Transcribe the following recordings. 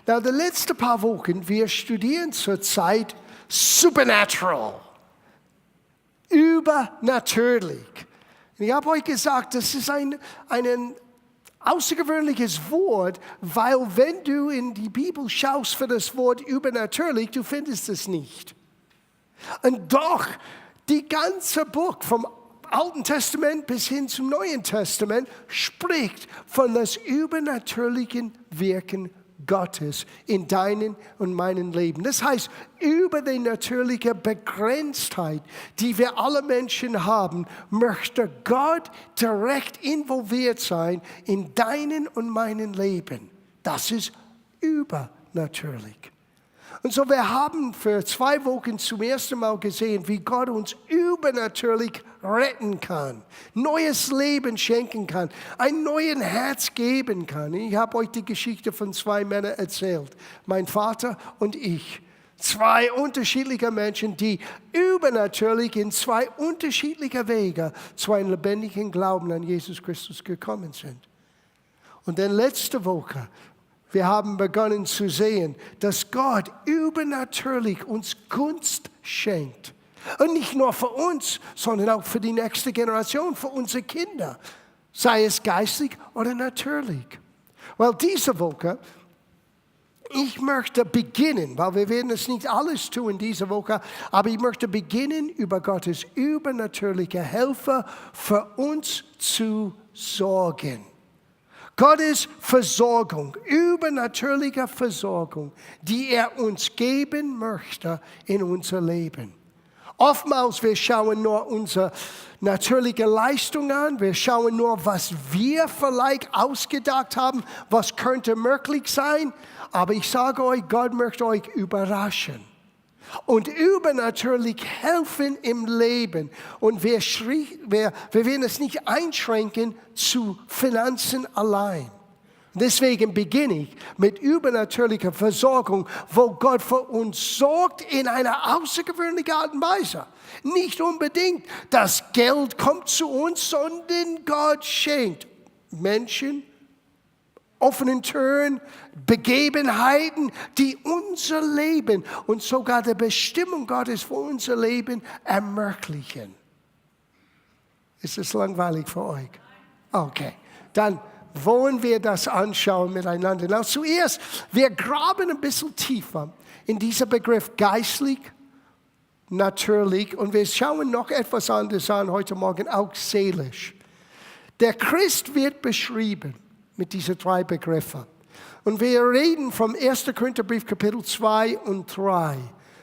Na, die letzten paar Wochen, wir studieren zurzeit Supernatural. Übernatürlich. Und ich habe euch gesagt, das ist ein außergewöhnliches Wort, weil wenn du in die Bibel schaust für das Wort übernatürlich, du findest es nicht. Und doch, die ganze Buch vom Alten Testament bis hin zum Neuen Testament spricht von das übernatürlichen Wirken Gottes in deinem und meinem Leben. Das heißt, über die natürliche Begrenztheit, die wir alle Menschen haben, möchte Gott direkt involviert sein in deinem und meinem Leben. Das ist übernatürlich. Und so, wir haben für 2 Wochen zum ersten Mal gesehen, wie Gott uns übernatürlich retten kann, neues Leben schenken kann, ein neues Herz geben kann. Ich habe euch die Geschichte von 2 Männern erzählt, mein Vater und ich. 2 unterschiedliche Menschen, die übernatürlich in 2 unterschiedliche Wege zu einem lebendigen Glauben an Jesus Christus gekommen sind. Und dann letzte Woche, wir haben begonnen zu sehen, dass Gott übernatürlich uns Gunst schenkt. Und nicht nur für uns, sondern auch für die nächste Generation, für unsere Kinder. Sei es geistig oder natürlich. Weil diese Woche, ich möchte beginnen, weil wir werden es nicht alles tun diese Woche, aber ich möchte beginnen, über Gottes übernatürliche Helfer für uns zu sorgen. Gottes Versorgung, übernatürliche Versorgung, die er uns geben möchte in unser Leben. Oftmals, wir schauen nur unsere natürliche Leistung an, wir schauen nur, was wir vielleicht ausgedacht haben, was könnte möglich sein. Aber ich sage euch, Gott möchte euch überraschen und übernatürlich helfen im Leben. Und wir werden es nicht einschränken zu Finanzen allein. Deswegen beginne ich mit übernatürlicher Versorgung, wo Gott für uns sorgt in einer außergewöhnlichen Art und Weise. Nicht unbedingt das Geld kommt zu uns, sondern Gott schenkt Menschen, offenen Türen, Begebenheiten, die unser Leben und sogar die Bestimmung Gottes für unser Leben ermöglichen. Ist es langweilig für euch? Okay, dann wollen wir das anschauen miteinander. Na, zuerst, wir graben ein bisschen tiefer in diesen Begriff geistlich, natürlich und wir schauen noch etwas anderes an heute Morgen, auch seelisch. Der Christ wird beschrieben mit diesen 3 Begriffen. Und wir reden vom 1. Korintherbrief Kapitel 2 und 3.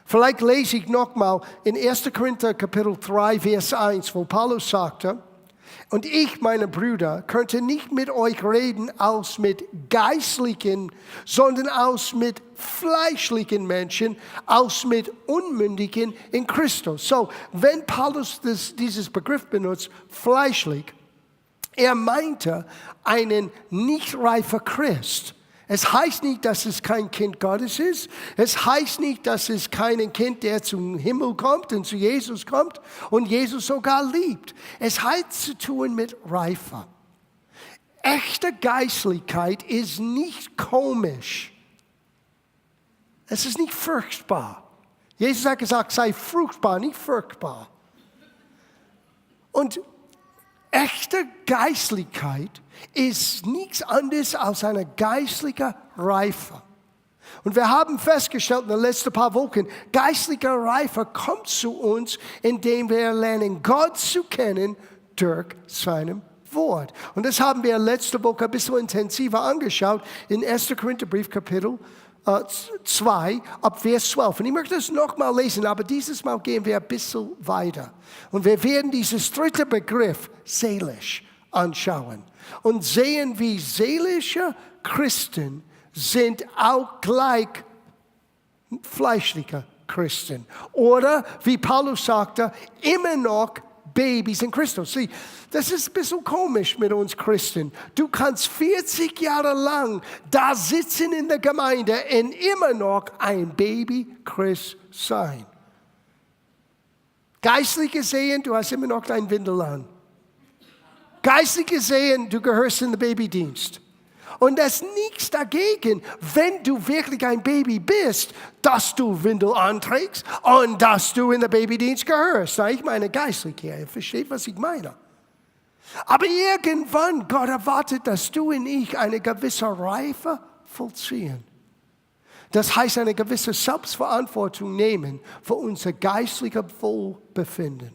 Vielleicht lese ich nochmal in 1. Korinther Kapitel 3, Vers 1, wo Paulus sagte, und ich, meine Brüder, könnte nicht mit euch reden als mit geistlichen, sondern als mit fleischlichen Menschen, als mit Unmündigen in Christus. So, wenn Paulus dieses Begriff benutzt, fleischlich, er meinte einen nicht reifer Christ. Es heißt nicht, dass es kein Kind Gottes ist. Es heißt nicht, dass es kein Kind, der zum Himmel kommt und zu Jesus kommt und Jesus sogar liebt. Es hat zu tun mit Reife. Echte Geistlichkeit ist nicht komisch. Es ist nicht furchtbar. Jesus hat gesagt, sei fruchtbar, nicht furchtbar. Und echte Geistlichkeit ist nichts anderes als eine geistliche Reife. Und wir haben festgestellt in den letzten paar Wochen, geistliche Reife kommt zu uns, indem wir lernen, Gott zu kennen durch seinem Wort. Und das haben wir letzte Woche ein bisschen intensiver angeschaut in 1. Korintherbrief Kapitel 2 ab Vers 12. Und ich möchte es nochmal lesen, aber dieses Mal gehen wir ein bisschen weiter. Und wir werden dieses 3. Begriff, seelisch, anschauen. Und sehen, wie seelische Christen sind auch gleich fleischliche Christen. Oder, wie Paulus sagte, immer noch Babys in Christus. Sieh, das ist ein bisschen komisch mit uns Christen. Du kannst 40 Jahre lang da sitzen in der Gemeinde und immer noch ein Baby-Christ sein. Geistlich gesehen, du hast immer noch dein Windel an. Geistlich gesehen, du gehörst in den Babydienst. Und das ist nichts dagegen, wenn du wirklich ein Baby bist, dass du Windel anträgst und dass du in den Babydienst gehörst. Na, ich meine geistlich hier, ihr versteht, was ich meine. Aber irgendwann, Gott erwartet, dass du und ich eine gewisse Reife vollziehen. Das heißt, eine gewisse Selbstverantwortung nehmen für unser geistliches Wohlbefinden.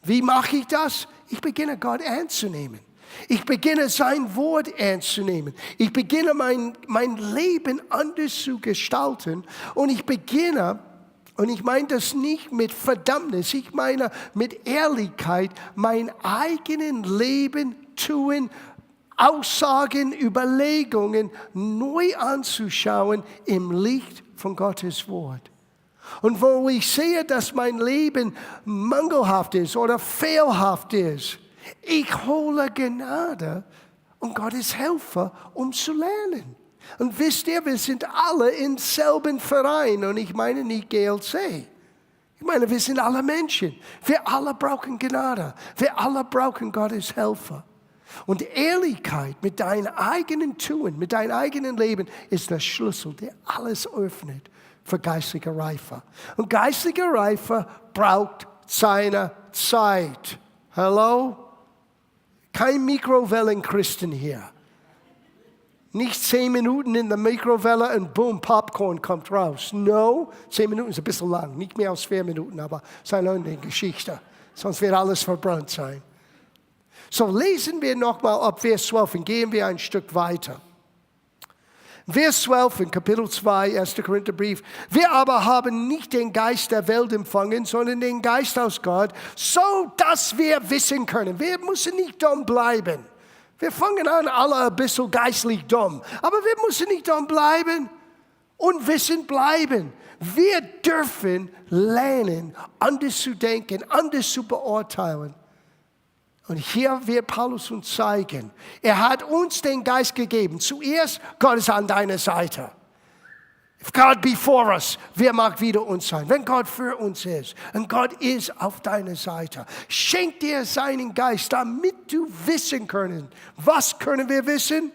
Wie mache ich das? Ich beginne, Gott ernst zu nehmen. Ich beginne, sein Wort ernst zu nehmen. Ich beginne, mein Leben anders zu gestalten. Und ich beginne, und ich meine das nicht mit Verdammnis, ich meine mit Ehrlichkeit, mein eigenes Leben tun, Aussagen, Überlegungen neu anzuschauen im Licht von Gottes Wort. Und wo ich sehe, dass mein Leben mangelhaft ist oder fehlhaft ist, ich hole Gnade und Gottes Helfer, um zu lernen. Und wisst ihr, wir sind alle im selben Verein. Und ich meine nicht GLC. Ich meine, wir sind alle Menschen. Wir alle brauchen Gnade. Wir alle brauchen Gottes Helfer. Und Ehrlichkeit mit deinem eigenen Tun, mit deinem eigenen Leben ist der Schlüssel, der alles öffnet für geistliche Reife. Und geistliche Reife braucht seine Zeit. Hallo? Kein Mikrowellenchristen hier. Nicht 10 Minuten in der Mikrowelle und boom, Popcorn kommt raus. No, 10 Minuten ist ein bisschen lang. Nicht mehr als 4 Minuten, aber es ist eine Geschichte. Sonst wird alles verbrannt sein. So lesen wir nochmal ab Vers 12 und gehen wir ein Stück weiter. Vers 12 in Kapitel 2, 1. Korintherbrief. Wir aber haben nicht den Geist der Welt empfangen, sondern den Geist aus Gott, so dass wir wissen können. Wir müssen nicht dumm bleiben. Wir fangen an, alle ein bisschen geistlich dumm. Aber wir müssen nicht dumm bleiben und wissend bleiben. Wir dürfen lernen, anders zu denken, anders zu beurteilen. Und hier wird Paulus uns zeigen, er hat uns den Geist gegeben. Zuerst, Gott ist an deiner Seite. If God be for us, wer mag wider uns sein? Wenn Gott für uns ist und Gott ist auf deiner Seite, schenkt dir seinen Geist, damit du wissen können. Was können wir wissen?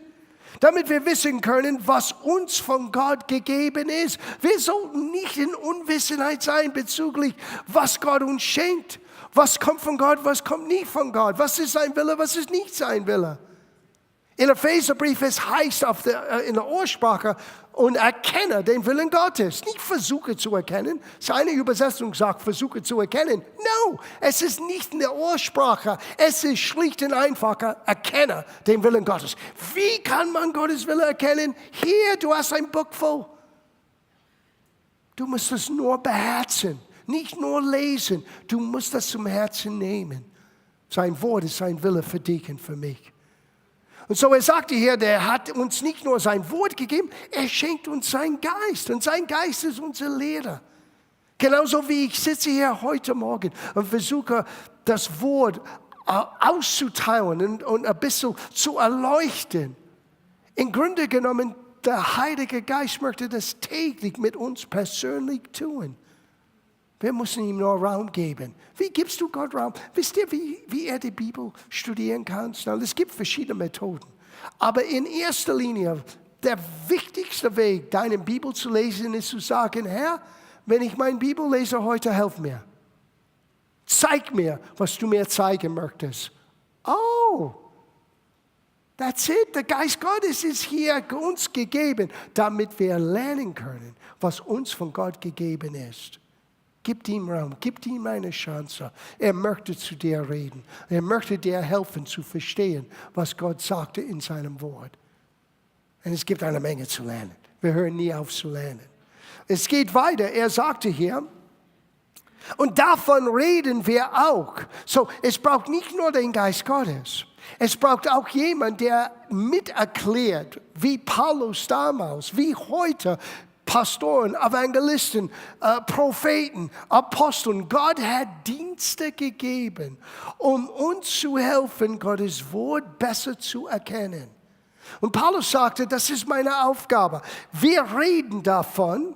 Damit wir wissen können, was uns von Gott gegeben ist. Wir sollten nicht in Unwissenheit sein bezüglich, was Gott uns schenkt. Was kommt von Gott, was kommt nicht von Gott? Was ist sein Wille, was ist nicht sein Wille? In Epheserbrief es heißt in der Ursprache, und erkenne den Willen Gottes. Nicht versuche zu erkennen. Seine Übersetzung sagt, versuche zu erkennen. No, es ist nicht in der Ursprache. Es ist schlicht und einfach, erkenne den Willen Gottes. Wie kann man Gottes Wille erkennen? Hier, du hast ein Buch voll. Du musst es nur beherzen. Nicht nur lesen, du musst das zum Herzen nehmen. Sein Wort ist sein Wille für dich und für mich. Und so er sagte hier, der hat uns nicht nur sein Wort gegeben, er schenkt uns seinen Geist. Und sein Geist ist unser Lehrer. Genauso wie ich sitze hier heute Morgen und versuche, das Wort auszuteilen und ein bisschen zu erleuchten. Im Grunde genommen, der Heilige Geist möchte das täglich mit uns persönlich tun. Wir müssen ihm nur Raum geben. Wie gibst du Gott Raum? Wisst ihr, wie er die Bibel studieren kann? Es gibt verschiedene Methoden. Aber in erster Linie, der wichtigste Weg, deine Bibel zu lesen, ist zu sagen, Herr, wenn ich meine Bibel lese heute, hilf mir. Zeig mir, was du mir zeigen möchtest. Oh, that's it. Der Geist Gottes ist hier uns gegeben, damit wir lernen können, was uns von Gott gegeben ist. Gib ihm Raum, gib ihm eine Chance. Er möchte zu dir reden. Er möchte dir helfen zu verstehen, was Gott sagte in seinem Wort. Und es gibt eine Menge zu lernen. Wir hören nie auf zu lernen. Es geht weiter. Er sagte hier, und davon reden wir auch. So, es braucht nicht nur den Geist Gottes. Es braucht auch jemand, der miterklärt, wie Paulus damals, wie heute, Pastoren, Evangelisten, Propheten, Aposteln. Gott hat Dienste gegeben, um uns zu helfen, Gottes Wort besser zu erkennen. Und Paulus sagte, das ist meine Aufgabe. Wir reden davon,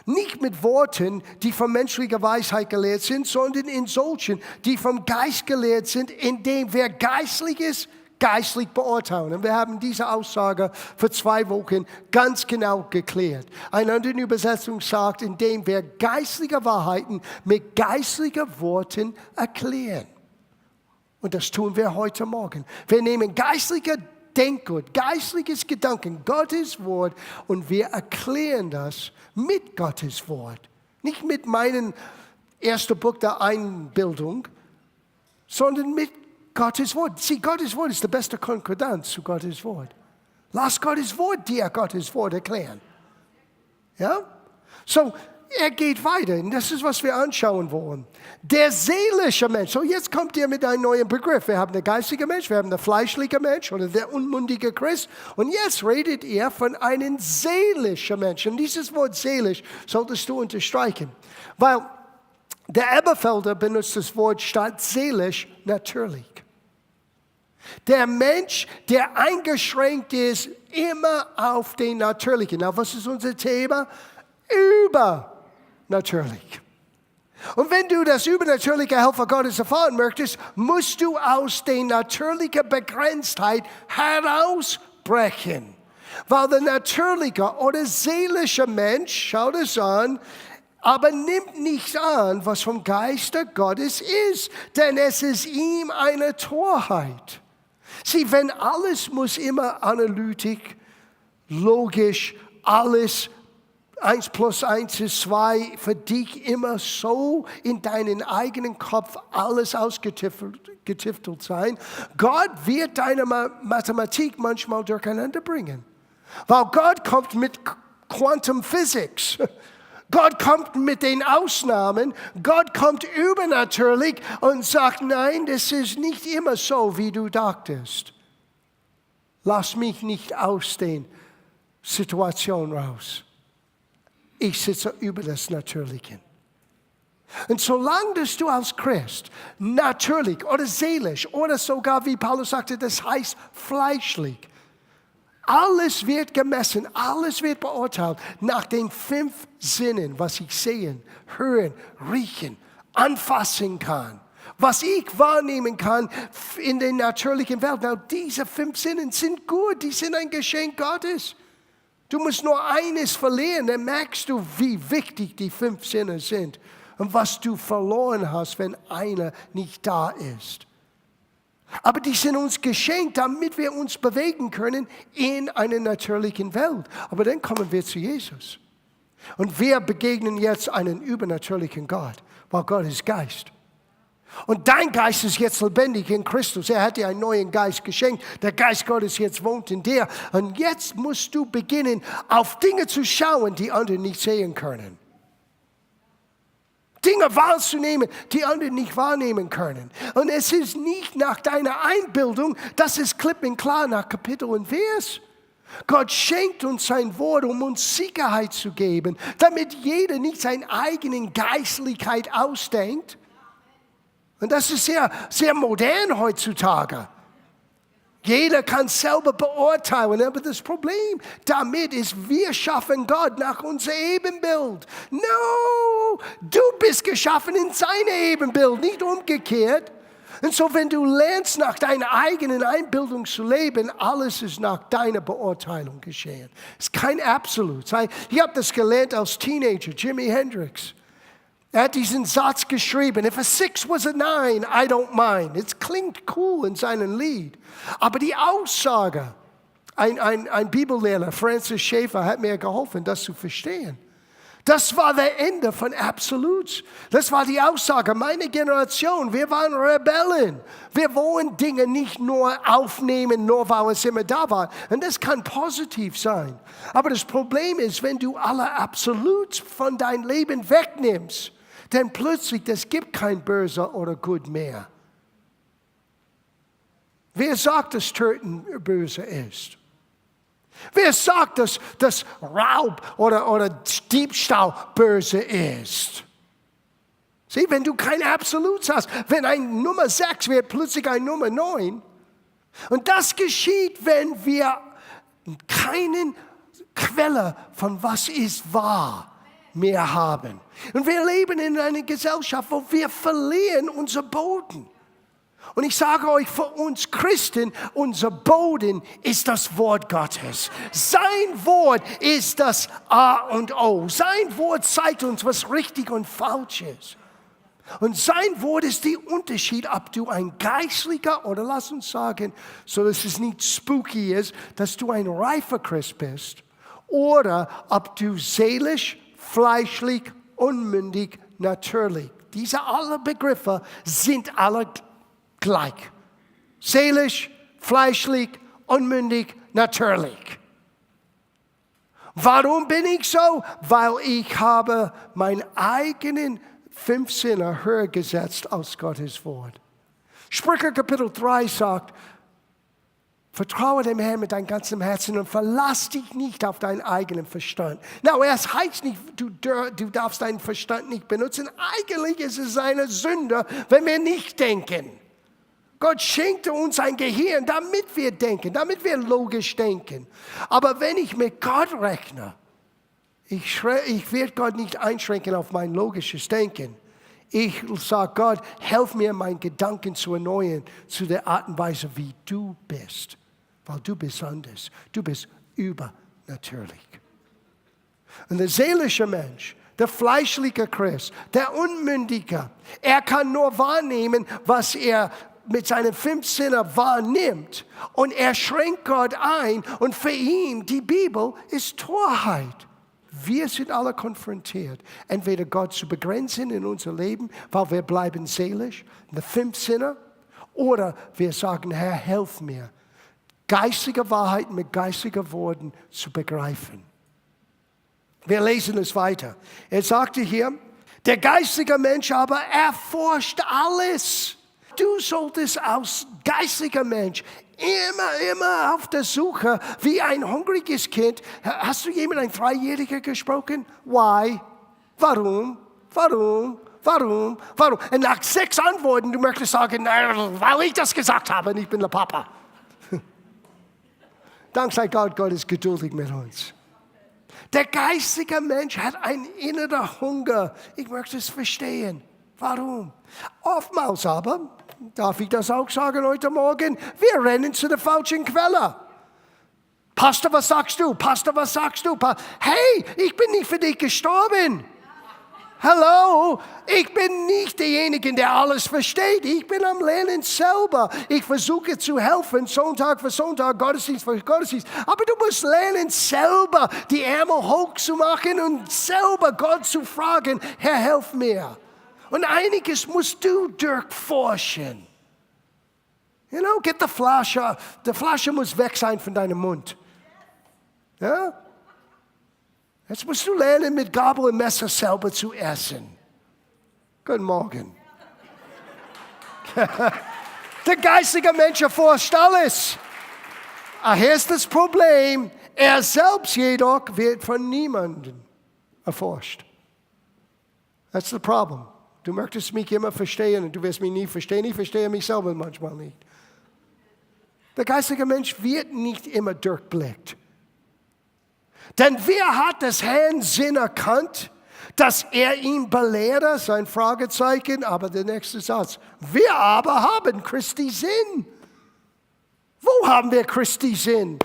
nicht mit Worten, die von menschlicher Weisheit gelehrt sind, sondern in solchen, die vom Geist gelehrt sind, indem wer geistlich ist, geistlich beurteilen. Und wir haben diese Aussage für 2 Wochen ganz genau geklärt. Eine andere Übersetzung sagt, indem wir geistliche Wahrheiten mit geistlichen Worten erklären. Und das tun wir heute Morgen. Wir nehmen geistliche Denkgut, geistliches Gedanken, Gottes Wort und wir erklären das mit Gottes Wort. Nicht mit meinem ersten Buch der Einbildung, sondern mit Gottes Wort. Sieh, Gottes Wort ist die beste Konkordanz zu Gottes Wort. Lass Gottes Wort dir Gottes Wort erklären. Ja? So, er geht weiter und das ist, was wir anschauen wollen. Der seelische Mensch. So, jetzt kommt ihr mit einem neuen Begriff. Wir haben den geistigen Mensch, wir haben den fleischlichen Mensch oder der unmündige Christ. Und jetzt redet ihr von einem seelischen Mensch. Und dieses Wort seelisch solltest du unterstreichen. Weil der Elberfelder benutzt das Wort statt seelisch natürlich. Der Mensch, der eingeschränkt ist, immer auf den Natürlichen. Na, was ist unser Thema? Übernatürlich. Und wenn du das übernatürliche Helfer Gottes erfahren möchtest, musst du aus der natürlichen Begrenztheit herausbrechen. Weil der natürliche oder seelische Mensch, schau das an, aber nimmt nicht an, was vom Geiste Gottes ist, denn es ist ihm eine Torheit. Sieh, wenn alles muss immer analytisch, logisch, alles 1 plus 1 ist 2, für dich immer so in deinen eigenen Kopf alles ausgetüftelt sein. Gott wird deine Mathematik manchmal durcheinander bringen. Weil Gott kommt mit Quantum Physics. Gott kommt mit den Ausnahmen. Gott kommt übernatürlich und sagt, nein, das ist nicht immer so, wie du dachtest. Lass mich nicht aus den Situationen raus. Ich sitze über das Natürliche. Und solange dass du als Christ natürlich oder seelisch oder sogar, wie Paulus sagte, das heißt fleischlich, alles wird gemessen, alles wird beurteilt nach den 5 Sinnen, was ich sehen, hören, riechen, anfassen kann, was ich wahrnehmen kann in der natürlichen Welt. Na, diese 5 Sinnen sind gut, die sind ein Geschenk Gottes. Du musst nur eines verlieren, dann merkst du, wie wichtig die 5 Sinne sind und was du verloren hast, wenn einer nicht da ist. Aber die sind uns geschenkt, damit wir uns bewegen können in einer natürlichen Welt. Aber dann kommen wir zu Jesus. Und wir begegnen jetzt einen übernatürlichen Gott, weil Gott ist Geist. Und dein Geist ist jetzt lebendig in Christus. Er hat dir einen neuen Geist geschenkt. Der Geist Gottes jetzt wohnt in dir. Und jetzt musst du beginnen, auf Dinge zu schauen, die andere nicht sehen können. Dinge wahrzunehmen, die andere nicht wahrnehmen können. Und es ist nicht nach deiner Einbildung, das ist klipp und klar nach Kapitel und Vers. Gott schenkt uns sein Wort, um uns Sicherheit zu geben, damit jeder nicht seine eigene Geistlichkeit ausdenkt. Und das ist sehr, sehr modern heutzutage. Jeder kann selber beurteilen, aber das Problem damit ist, wir schaffen Gott nach unserem Ebenbild. No, du bist geschaffen in seinem Ebenbild, nicht umgekehrt. Und so, wenn du lernst, nach deiner eigenen Einbildung zu leben, alles ist nach deiner Beurteilung geschehen. Es ist kein Absolut. Ich habe das gelernt als Teenager, Jimi Hendrix. Er hat diesen Satz geschrieben, if a 6 was a 9, I don't mind. Es klingt cool in seinem Lied. Aber die Aussage, ein Bibellehrer, Francis Schaeffer, hat mir geholfen, das zu verstehen. Das war das Ende von Absoluts. Das war die Aussage meiner Generation. Wir waren Rebellen. Wir wollen Dinge nicht nur aufnehmen, nur weil es immer da war. Und das kann positiv sein. Aber das Problem ist, wenn du alle Absoluts von deinem Leben wegnimmst, dann plötzlich, es gibt kein Böse oder Gut mehr. Wer sagt, dass Töten böse ist? Wer sagt, dass Raub oder Diebstahl böse ist? Sieh, wenn du kein Absolut hast, wenn ein Nummer 6 wird plötzlich ein Nummer 9. Und das geschieht, wenn wir keine Quelle von was ist wahr mehr haben. Und wir leben in einer Gesellschaft, wo wir verlieren unseren Boden. Und ich sage euch, für uns Christen, unser Boden ist das Wort Gottes. Sein Wort ist das A und O. Sein Wort zeigt uns, was richtig und falsch ist. Und sein Wort ist der Unterschied, ob du ein Geistlicher oder lass uns sagen, so dass es nicht spooky ist, dass du ein reifer Christ bist, oder ob du seelisch, fleischlich, unmündig, natürlich. Diese alle Begriffe sind alle gleich. Seelisch, fleischlich, unmündig, natürlich. Warum bin ich so? Weil ich habe meinen eigenen 5 Sinne höher gesetzt als Gottes Wort. Sprüche Kapitel 3 sagt, vertraue dem Herrn mit deinem ganzen Herzen und verlass dich nicht auf deinen eigenen Verstand. Es heißt nicht, du darfst deinen Verstand nicht benutzen. Eigentlich ist es eine Sünde, wenn wir nicht denken. Gott schenkte uns ein Gehirn, damit wir denken, damit wir logisch denken. Aber wenn ich mit Gott rechne, ich werde Gott nicht einschränken auf mein logisches Denken. Ich sage Gott, helf mir, meinen Gedanken zu erneuern zu der Art und Weise, wie du bist. Weil du bist anders. Du bist übernatürlich. Und der seelische Mensch, der fleischliche Christ, der Unmündige, er kann nur wahrnehmen, was er mit seinen 5 Sinnen wahrnimmt. Und er schränkt Gott ein. Und für ihn, die Bibel ist Torheit. Wir sind alle konfrontiert, entweder Gott zu begrenzen in unser Leben, weil wir bleiben seelisch, in den 5 Sinnen, oder wir sagen, Herr, helf mir, geistige Wahrheiten mit geistigen Worten zu begreifen. Wir lesen es weiter. Er sagte hier, der geistige Mensch aber erforscht alles. Du solltest als geistiger Mensch immer auf der Suche, wie ein hungriges Kind. Hast du jemand, ein 3-Jähriger gesprochen? Why? Warum? Und nach 6 Antworten, du möchtest sagen, weil ich das gesagt habe und ich bin der Papa. Dank sei Gott, Gott ist geduldig mit uns. Der geistige Mensch hat einen inneren Hunger. Ich möchte es verstehen. Warum? Oftmals aber, darf ich das auch sagen heute Morgen, wir rennen zu der falschen Quelle. Pastor, was sagst du? Pastor, was sagst du? Hey, ich bin nicht für dich gestorben. Hallo, ich bin nicht derjenige, der alles versteht. Ich bin am Lernen selber. Ich versuche zu helfen, Sonntag für Sonntag, Gottesdienst für Gottesdienst. Aber du musst lernen, selber die Ärmel hochzumachen und selber Gott zu fragen, Herr, helf mir. Und einiges musst du durchforschen. Get die Flasche. Die Flasche muss weg sein von deinem Mund. Ja? Jetzt musst du lernen, mit Gabel und Messer selber zu essen. Guten Morgen. Der geistige Mensch erforscht alles. Hier ist das Problem. Er selbst jedoch wird von niemandem erforscht. Das ist das Problem. Du möchtest mich immer verstehen und du wirst mich nie verstehen. Ich verstehe mich selber manchmal nicht. Der geistige Mensch wird nicht immer durchblickt. Denn wer hat des Herrn Sinn erkannt, dass er ihn belehre? Sein Fragezeichen, aber der nächste Satz. Wir aber haben Christi Sinn. Wo haben wir Christi Sinn?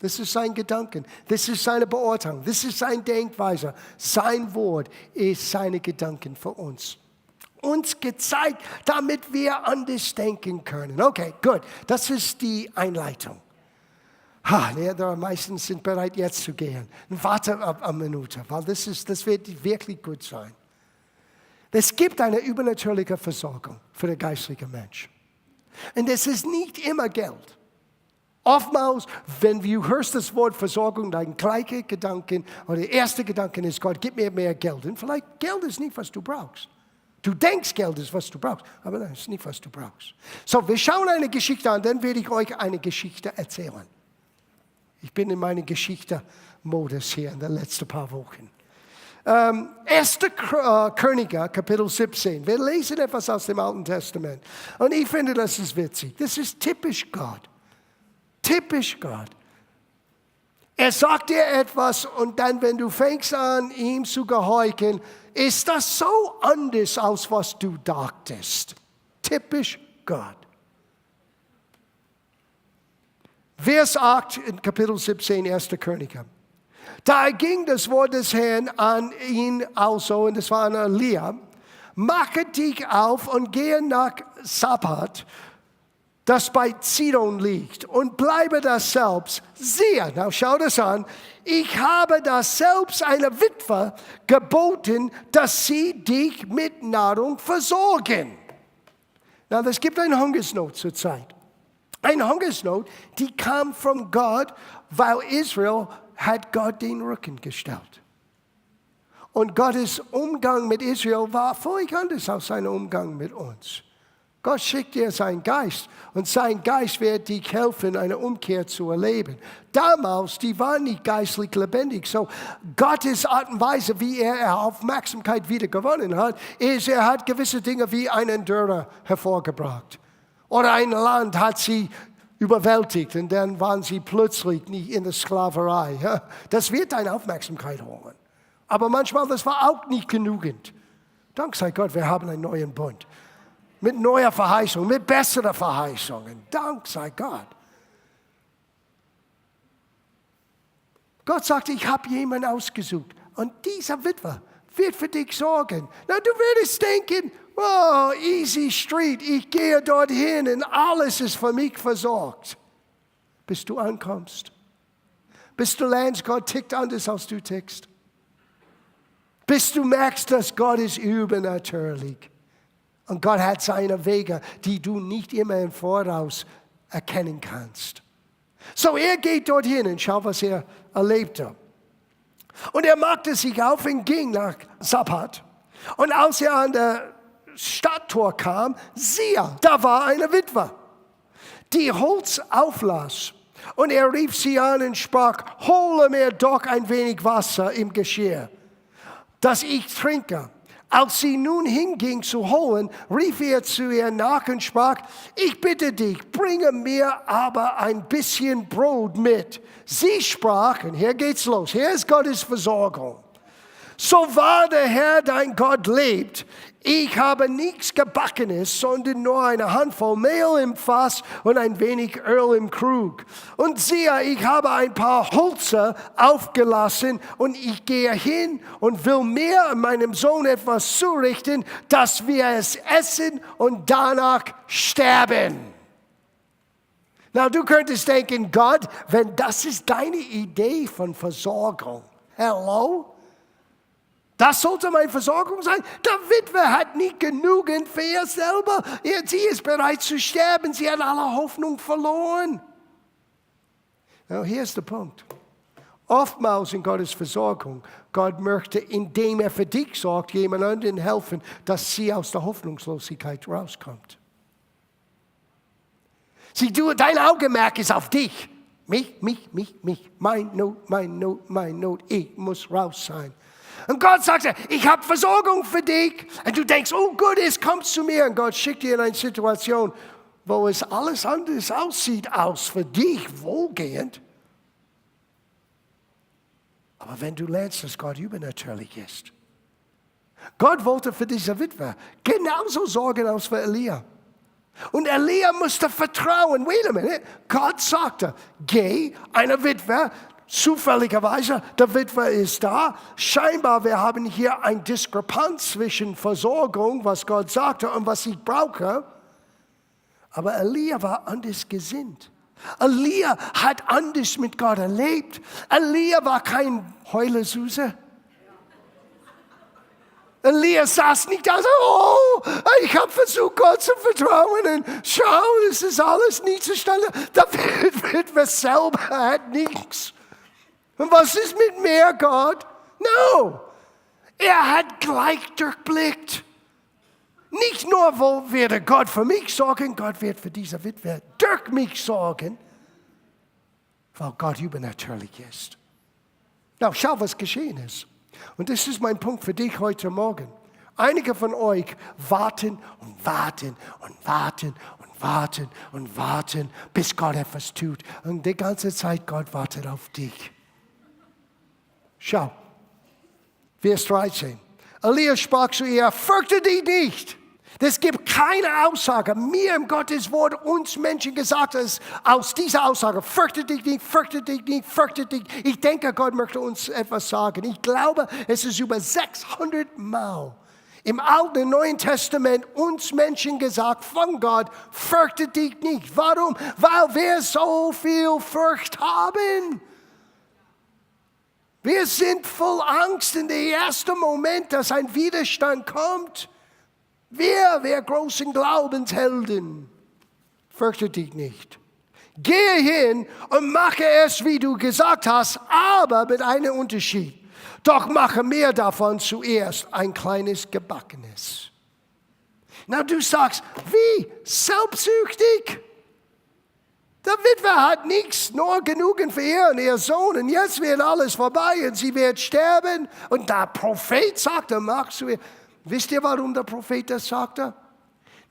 Das ist sein Gedanken, das ist seine Beurteilung, das ist seine Denkweise. Sein Wort ist seine Gedanken für uns. Uns gezeigt, damit wir anders denken können. Okay, gut, das ist die Einleitung. Die meisten sind bereit, jetzt zu gehen. Warte eine Minute, weil das wird wirklich gut sein. Es gibt eine übernatürliche Versorgung für den geistlichen Mensch. Und es ist nicht immer Geld. Oftmals, wenn du hörst das Wort Versorgung, dein gleicher Gedanke oder der erste Gedanke ist, Gott, gib mir mehr Geld. Und vielleicht Geld ist nicht, was du brauchst. Du denkst, Geld ist, was du brauchst, aber das ist nicht, was du brauchst. So, wir schauen eine Geschichte an, dann werde ich euch eine Geschichte erzählen. Ich bin in meiner Geschichte-Modus hier in den letzten paar Wochen. 1. Könige, Kapitel 17. Wir lesen etwas aus dem Alten Testament. Und ich finde, das ist witzig. Das ist typisch Gott. Typisch Gott. Er sagt dir etwas und dann, wenn du fängst an, ihm zu gehorchen, ist das so anders, als was du dachtest. Typisch Gott. Vers 8 in Kapitel 17, 1. Könige. Da ging das Wort des Herrn an ihn also, und das war an Elia, mache dich auf und gehe nach Safat, das bei Zidon liegt, und bleibe da selbst. Siehe, now schau das an, ich habe da selbst einer Witwe geboten, dass sie dich mit Nahrung versorgen. Now, es gibt eine Hungersnot zur Zeit. Eine Hungersnot, die kam von Gott, weil Israel hat Gott den Rücken gestellt. Und Gottes Umgang mit Israel war völlig anders als sein Umgang mit uns. Gott schickt dir seinen Geist und sein Geist wird dich helfen, eine Umkehr zu erleben. Damals, die waren nicht geistlich lebendig. So Gottes Art und Weise, wie er Aufmerksamkeit wieder gewonnen hat, ist, er hat gewisse Dinge wie einen Dürre hervorgebracht. Oder ein Land hat sie überwältigt und dann waren sie plötzlich nicht in der Sklaverei. Das wird deine Aufmerksamkeit holen. Aber manchmal, das war auch nicht genügend. Dank sei Gott, wir haben einen neuen Bund. Mit neuer Verheißung, mit besseren Verheißungen. Dank sei Gott. Gott sagt, ich habe jemanden ausgesucht. Und dieser Witwer wird für dich sorgen. Na, du würdest denken, oh, easy street, ich gehe dorthin und alles ist für mich versorgt. Bis du ankommst. Bis du lernst, Gott tickt anders, als du tickst. Bis du merkst, dass Gott ist übernatürlich. Und Gott hat seine Wege, die du nicht immer im Voraus erkennen kannst. So, er geht dorthin und schau, was er erlebte. Und er machte sich auf und ging nach Safat. Und als er an der Stadttor kam, siehe, da war eine Witwe, die Holz auflas. Und er rief sie an und sprach, hole mir doch ein wenig Wasser im Geschirr, dass ich trinke. Als sie nun hinging zu holen, rief er zu ihr nach und sprach, ich bitte dich, bringe mir aber ein bisschen Brot mit. Sie sprach, und hier geht's los, hier ist Gottes Versorgung. So wahr der Herr, dein Gott, lebt, ich habe nichts Gebackenes, sondern nur eine Handvoll Mehl im Fass und ein wenig Öl im Krug. Und siehe, ich habe ein paar Hölzer aufgelassen und ich gehe hin und will mir meinem Sohn etwas zurichten, dass wir es essen und danach sterben. Na, du könntest denken, Gott, wenn das ist deine Idee von Versorgung, hello? Das sollte meine Versorgung sein. Der Witwe hat nicht genügend für ihr selber. Sie ist bereit zu sterben. Sie hat alle Hoffnung verloren. Now, hier ist der Punkt. Oftmals in Gottes Versorgung, Gott möchte, indem er für dich sorgt, jemand anderen helfen, dass sie aus der Hoffnungslosigkeit rauskommt. Sieh, dein Augenmerk ist auf dich. Mich. Mein Not. Ich muss raus sein. Und Gott sagte, ich habe Versorgung für dich. Und du denkst, oh gut, es kommt zu mir. Und Gott schickt dir in eine Situation, wo es alles anders aussieht, als für dich wohlgehend. Aber wenn du lernst, dass Gott übernatürlich ist. Gott wollte für diese Witwe genauso sorgen als für Elia. Und Elia musste vertrauen. Wait a minute. Gott sagte, geh, eine Witwe, zufälligerweise, der Witwe ist da. Scheinbar, wir haben hier eine Diskrepanz zwischen Versorgung, was Gott sagte, und was ich brauche. Aber Elia war anders gesinnt. Elia hat anders mit Gott erlebt. Elia war kein Heulersuse. Elia saß nicht da und sagte, oh, ich habe versucht, Gott zu vertrauen. Und schau, das ist alles nicht zustande. Der Witwe selber hat nichts. Und was ist mit mir, Gott? No. Er hat gleich durchblickt. Nicht nur, wo wird Gott für mich sorgen, Gott wird für diese Witwe durch mich sorgen, weil Gott übernatürlich ist. Na, schau, was geschehen ist. Und das ist mein Punkt für dich heute Morgen. Einige von euch warten, bis Gott etwas tut. Und die ganze Zeit, Gott wartet auf dich. Schau, Vers 13. Elia sprach zu ihr, fürchte dich nicht, Es gibt keine Aussage, mir im Gottes Wort uns Menschen gesagt ist, aus dieser Aussage, fürchte dich nicht, fürchte dich nicht, fürchte dich. Ich denke, Gott möchte uns etwas sagen. Ich glaube, es ist über 600 Mal im Alten und Neuen Testament uns Menschen gesagt von Gott, fürchte dich nicht. Warum? Weil wir so viel Furcht haben. Wir sind voll Angst in dem ersten Moment, dass ein Widerstand kommt. Wir großen Glaubenshelden, fürchte dich nicht. Gehe hin und mache es, wie du gesagt hast, aber mit einem Unterschied. Doch mache mehr davon zuerst, ein kleines Gebackenes. Na, du sagst, wie selbstsüchtig? Der Witwe hat nichts, nur genügend für ihr Sohn. Und jetzt wird alles vorbei und sie wird sterben. Und der Prophet sagte, machst du ihr. Wisst ihr, warum der Prophet das sagte?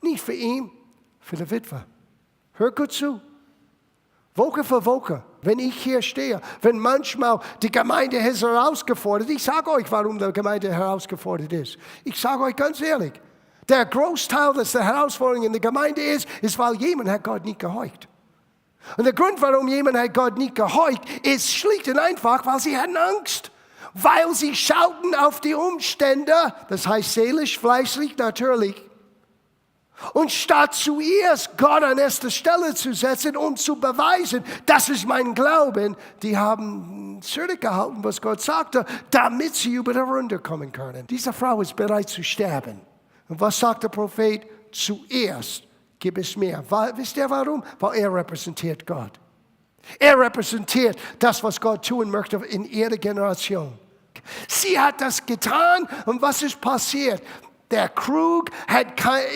Nicht für ihn, für die Witwe. Hör gut zu. Woche für Woche, wenn ich hier stehe, wenn manchmal die Gemeinde ist herausgefordert, ich sage euch, warum die Gemeinde herausgefordert ist. Ich sage euch ganz ehrlich, der Großteil der Herausforderung in der Gemeinde ist, weil jemand hat Gott nicht gehorcht. Und der Grund, warum jemand hat Gott nicht gehorcht, ist schlicht und einfach, weil sie hatten Angst. Weil sie schauten auf die Umstände, das heißt seelisch, fleischlich, natürlich. Und statt zuerst Gott an erster Stelle zu setzen und zu beweisen, das ist mein Glauben, die haben zurückgehalten, was Gott sagte, damit sie über die Runde kommen können. Diese Frau ist bereit zu sterben. Und was sagt der Prophet? Zuerst gib es mehr. Wisst ihr warum? Weil er repräsentiert Gott. Er repräsentiert das, was Gott tun möchte in ihrer Generation. Sie hat das getan und was ist passiert? Der Krug hat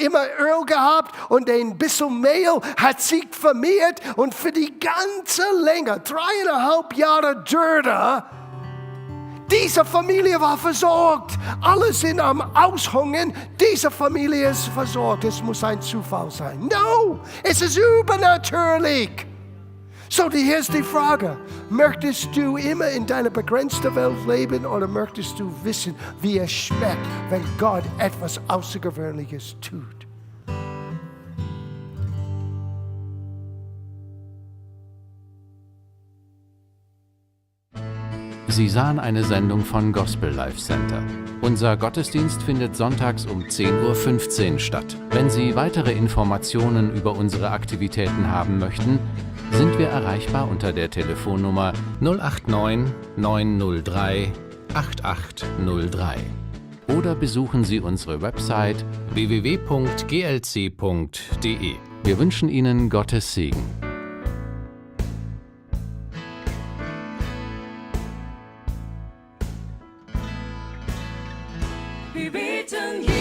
immer Öl gehabt und ein bisschen Mehl hat sich vermehrt und für die ganze Länge, 3,5 Jahre Dürre, diese Familie war versorgt. Alle sind am Aushungern, diese Familie ist versorgt. Es muss ein Zufall sein. No, es ist übernatürlich. So, hier ist die Frage, möchtest du immer in deiner begrenzten Welt leben oder möchtest du wissen, wie es schmeckt, wenn Gott etwas Außergewöhnliches tut? Sie sahen eine Sendung von Gospel Life Center. Unser Gottesdienst findet sonntags um 10:15 Uhr statt. Wenn Sie weitere Informationen über unsere Aktivitäten haben möchten, sind wir erreichbar unter der Telefonnummer 089 903 8803. Oder besuchen Sie unsere Website www.glc.de. Wir wünschen Ihnen Gottes Segen. Wir beten